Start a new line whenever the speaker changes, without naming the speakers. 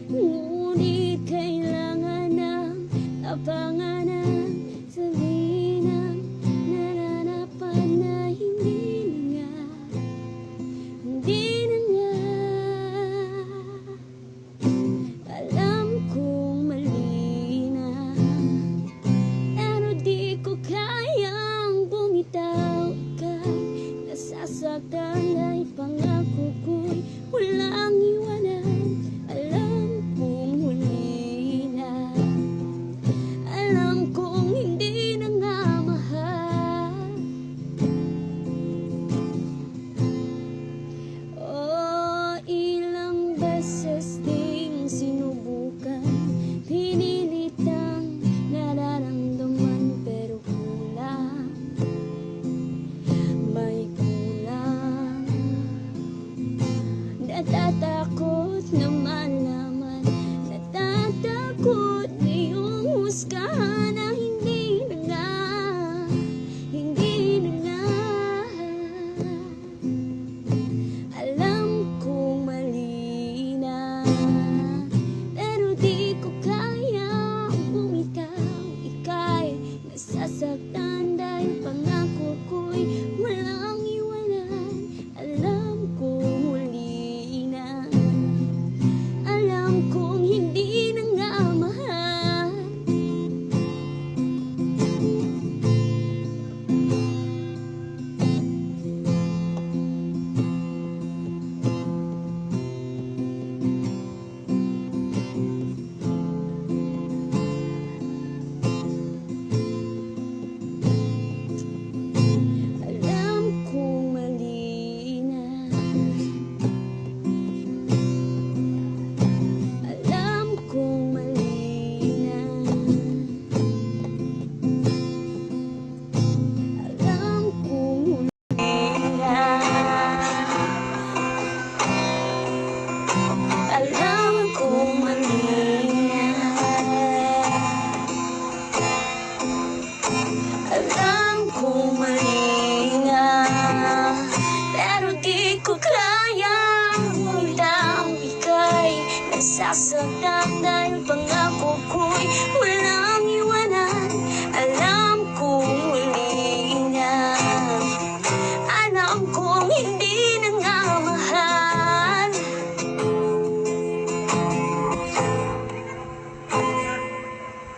Ngunit kailangan ng tapangan ng sabihin ng naranapan na hindi na nga. Alam kong mali na, pero di ko kayang bumitaw. Ika'y nasasaktan dahil pangako ko'y walang iwanan. Alam kong huli na, alam kong hindi na nga mahal. Oh, ilang beses ding sinubukan, pinilitang nararamdaman, pero kulang, may kulang. Natatakot na malaman, natatakot na iyong husgahan na hindi na nga, hindi na nga. Alam kong mali na, pero di ko kaya bumitaw. Ika'y nasasaktan dahil pangako ko'y walang iwanan. Alam kong huli na, alam kong hindi na nga mahal. Alam kong mali na, alam kong mali na, alam kong huli na, alam kong mali na, alam kong mali na, pero di ko kaya bumitaw. Ika'y nasasaktan dahil pangako